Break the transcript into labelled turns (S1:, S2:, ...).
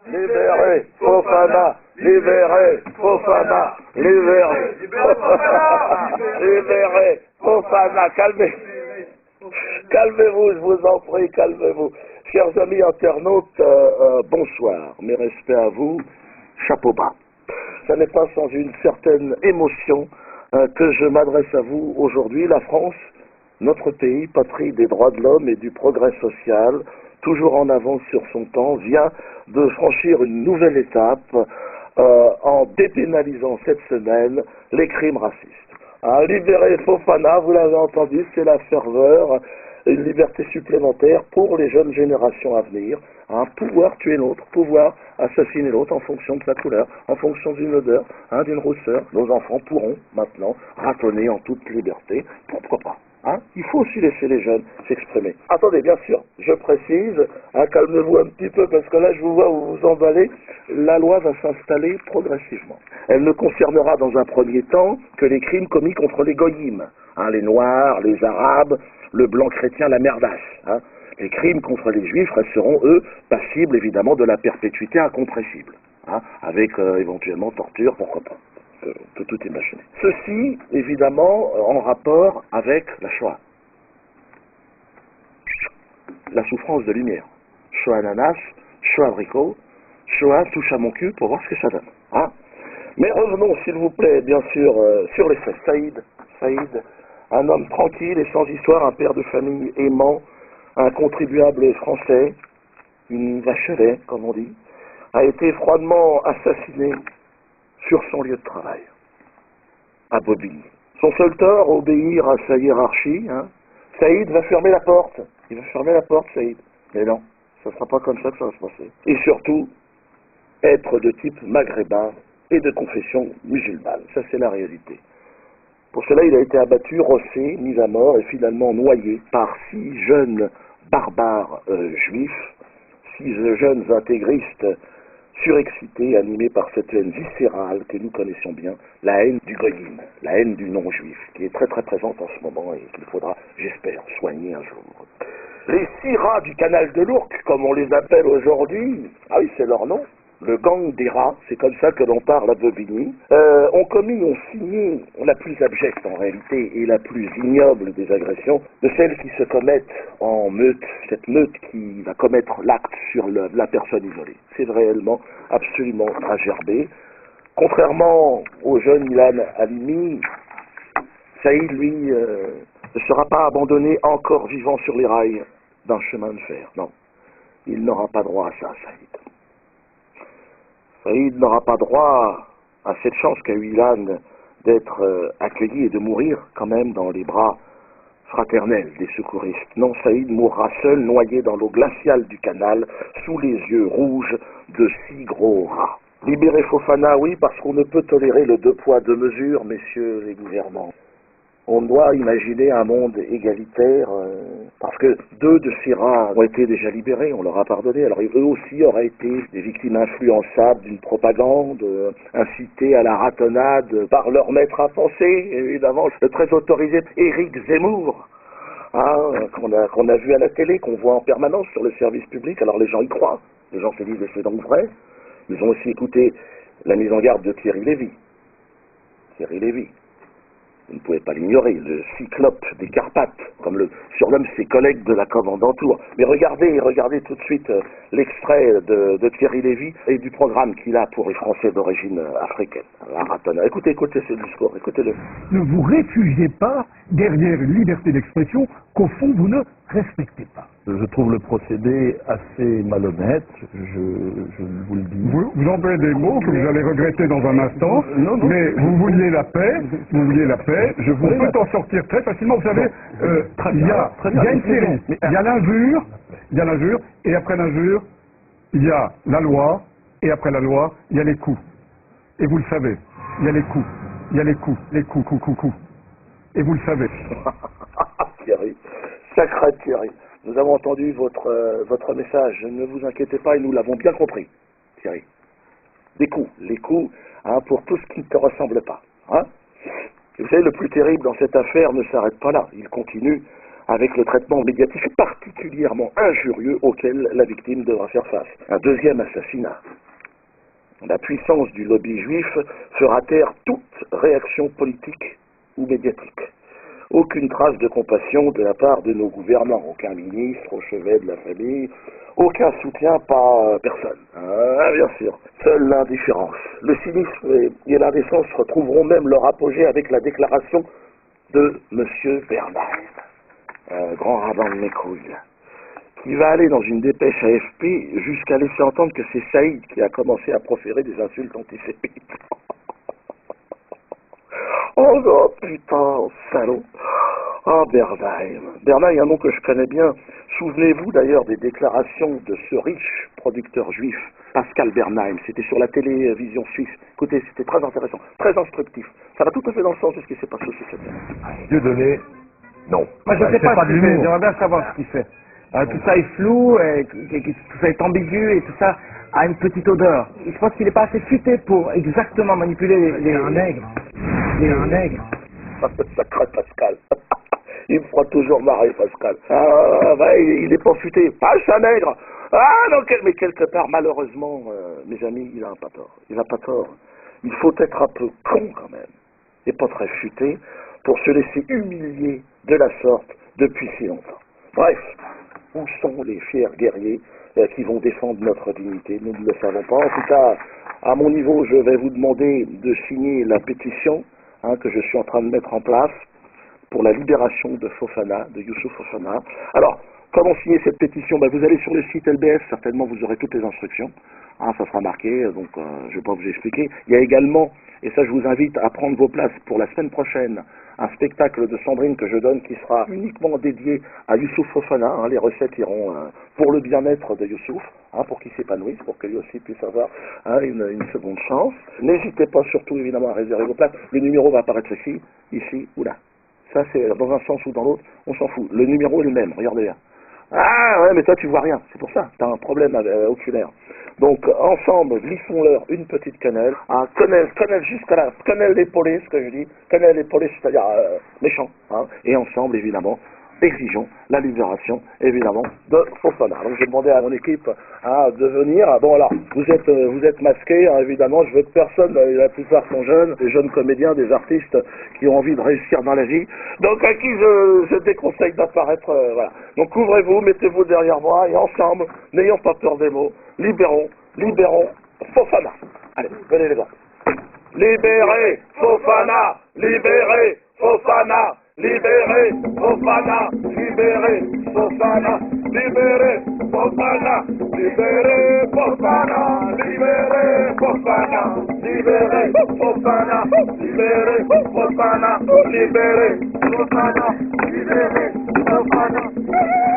S1: Libérez Fofana, libérez Fofana, libérez Fofana, libérez Fofana, calmez-vous, je vous en prie, calmez-vous. Chers amis internautes, bonsoir, mes respects à vous, chapeau bas. Ce n'est pas sans une certaine émotion que je m'adresse à vous aujourd'hui. La France, notre pays, patrie des droits de l'homme et du progrès social, toujours en avance sur son temps, vient de franchir une nouvelle étape en dépénalisant cette semaine les crimes racistes. Libérer Fofana, vous l'avez entendu, c'est la ferveur, une liberté supplémentaire pour les jeunes générations à venir, pouvoir tuer l'autre, pouvoir assassiner l'autre en fonction de sa couleur, en fonction d'une odeur, d'une rousseur. Nos enfants pourront maintenant ratonner en toute liberté, pourquoi pas. Il faut aussi laisser les jeunes s'exprimer. Attendez, bien sûr, je précise, calmez-vous un petit peu parce que là je vous vois vous vous emballez, la loi va s'installer progressivement. Elle ne concernera dans un premier temps que les crimes commis contre les goyim, les noirs, les arabes, le blanc chrétien, la merdasse. Les crimes contre les juifs resteront, eux, passibles évidemment de la perpétuité incompressible, avec éventuellement torture, pourquoi pas. On peut tout imaginer. Ceci, évidemment, en rapport avec la Shoah. La souffrance de lumière. Shoah ananas, Shoah abricot, Shoah touche à mon cul pour voir ce que ça donne. Mais revenons, s'il vous plaît, bien sûr, sur les faits. Saïd, un homme tranquille et sans histoire, un père de famille aimant, un contribuable français, une vache à lait, comme on dit, a été froidement assassiné sur son lieu de travail, à Bobigny. Son seul tort, obéir à sa hiérarchie. Saïd va fermer la porte. Il va fermer la porte, Saïd. Mais non, ça ne sera pas comme ça que ça va se passer. Et surtout, être de type maghrébin et de confession musulmane. Ça, c'est la réalité. Pour cela, il a été abattu, rossé, mis à mort et finalement noyé par 6 jeunes barbares juifs, 6 jeunes intégristes surexcités, animés par cette haine viscérale que nous connaissons bien, la haine du goyim, la haine du non-juif, qui est très très présente en ce moment et qu'il faudra, j'espère, soigner un jour. Les 6 rats du canal de l'Ourcq, comme on les appelle aujourd'hui, oui, c'est leur nom, le gang des rats, c'est comme ça que l'on parle à Bobigny, ont signé la plus abjecte en réalité et la plus ignoble des agressions, de celles qui se commettent en meute, cette meute qui va commettre l'acte sur la personne isolée. C'est réellement absolument à gerber. Contrairement au jeune Ilan Halimi, Saïd, lui, ne sera pas abandonné encore vivant sur les rails d'un chemin de fer. Non, il n'aura pas droit à ça, Saïd. Saïd n'aura pas droit à cette chance qu'a eu Ilan d'être accueilli et de mourir quand même dans les bras fraternels des secouristes. Non, Saïd mourra seul, noyé dans l'eau glaciale du canal, sous les yeux rouges de 6 gros rats. Libérer Fofana, oui, parce qu'on ne peut tolérer le 2 poids 2 mesures, messieurs les gouvernants. On doit imaginer un monde égalitaire, parce que 2 de ces rats ont été déjà libérés, on leur a pardonné. Alors eux aussi auraient été des victimes influençables d'une propagande, incitées à la ratonnade par leur maître à penser, évidemment, le très autorisé Éric Zemmour, qu'on a vu à la télé, qu'on voit en permanence sur le service public. Alors les gens y croient, les gens se disent c'est donc vrai. Ils ont aussi écouté la mise en garde de Thierry Lévy. Vous ne pouvez pas l'ignorer, le cyclope des Carpates, comme le surnomme ses collègues de la commandanture. Mais regardez tout de suite l'extrait de Thierry Lévy et du programme qu'il a pour les Français d'origine africaine. Écoutez ce discours, écoutez-le.
S2: Ne vous réfugiez pas derrière une liberté d'expression qu'au fond vous ne respectez pas.
S3: Je trouve le procédé assez malhonnête, je vous le dis.
S2: Vous employez des mots que vous allez regretter dans un instant, mais vous vouliez la paix, on peut en sortir très facilement. Vous savez, il y a une série, il y a l'injure, et après l'injure, il y a la loi, et après la loi, il y a les coups. Et vous le savez, il y a les coups. Et vous le savez.
S1: Thierry, sacré Thierry. Nous avons entendu votre message, ne vous inquiétez pas et nous l'avons bien compris, Thierry. Les coups, pour tout ce qui ne te ressemble pas. Et vous savez, le plus terrible dans cette affaire ne s'arrête pas là, il continue avec le traitement médiatique particulièrement injurieux auquel la victime devra faire face. Un deuxième assassinat. La puissance du lobby juif fera taire toute réaction politique ou médiatique. Aucune trace de compassion de la part de nos gouvernants, aucun ministre au chevet de la famille, aucun soutien par personne. Bien sûr, seule l'indifférence. Le cynisme et l'indécence retrouveront même leur apogée avec la déclaration de M. Bernheim, grand rabbin de mes couilles, qui va aller dans une dépêche AFP jusqu'à laisser entendre que c'est Saïd qui a commencé à proférer des insultes antisémites. Oh non, putain, salaud. Ah, Bernheim. Bernheim, un nom que je connais bien. Souvenez-vous d'ailleurs des déclarations de ce riche producteur juif, Pascal Bernheim. C'était sur la télévision suisse. Écoutez, c'était très intéressant, très instructif. Ça va tout à fait dans le sens de ce qui s'est passé aussi cette année.
S3: Dieudonné, non.
S4: Moi, je ne sais pas ce qu'il fait. J'aimerais bien savoir ce qu'il fait. Tout ça est flou, tout ça est ambigu et tout ça a une petite odeur. Je pense qu'il n'est pas assez futé pour exactement manipuler les...
S2: un nègre.
S4: C'est un nègre.
S1: Sacré Pascal. Il me fera toujours marrer, Pascal. Ah, ouais, il n'est pas futé. Ah, c'est un nègre. Ah, non, mais quelque part, malheureusement, mes amis, il n'a pas tort. Il n'a pas tort. Il faut être un peu con, quand même, et pas très futé, pour se laisser humilier de la sorte depuis si longtemps. Bref, où sont les fiers guerriers qui vont défendre notre dignité? Nous ne le savons pas. En tout cas, à mon niveau, je vais vous demander de signer la pétition que je suis en train de mettre en place pour la libération de Fofana, de Youssouf Fofana. Alors, comment signer cette pétition? Vous allez sur le site LBS, certainement vous aurez toutes les instructions. Ça sera marqué, donc je ne vais pas vous expliquer. Il y a également, et ça je vous invite à prendre vos places pour la semaine prochaine, un spectacle de Sandrine que je donne qui sera uniquement dédié à Youssouf Fofana. Les recettes iront pour le bien-être de Youssouf, pour qu'il s'épanouisse, pour que lui aussi puisse avoir une seconde chance. N'hésitez pas surtout évidemment à réserver vos places. Le numéro va apparaître ici ou là. Ça c'est dans un sens ou dans l'autre, on s'en fout. Le numéro est le même, regardez bien. Ah ouais, mais toi tu vois rien, c'est pour ça, tu as un problème oculaire. Donc ensemble, glissons-leur une petite quenelle, quenelle jusqu'à la quenelle d'épaulé, ce que je dis, quenelle d'épaulé, c'est-à-dire méchant, et ensemble évidemment, exigeons la libération évidemment de Fofana. Donc j'ai demandé à mon équipe de venir. Bon alors, vous êtes masqués, évidemment, je veux que personne, la plupart sont jeunes, des jeunes comédiens, des artistes qui ont envie de réussir dans la vie, donc à qui je déconseille d'apparaître, voilà. Donc couvrez-vous, mettez-vous derrière moi, et ensemble, n'ayons pas peur des mots, libérons Fofana. Allez, venez les gars. Libérez Fofana, libérez Fofana, libérez Fofana, libérez Fofana, libérez Fofana, libérez Fofana, libérez Fofana, libérez Fofana, libérez Fofana, libérez Fofana, libérez Fofana.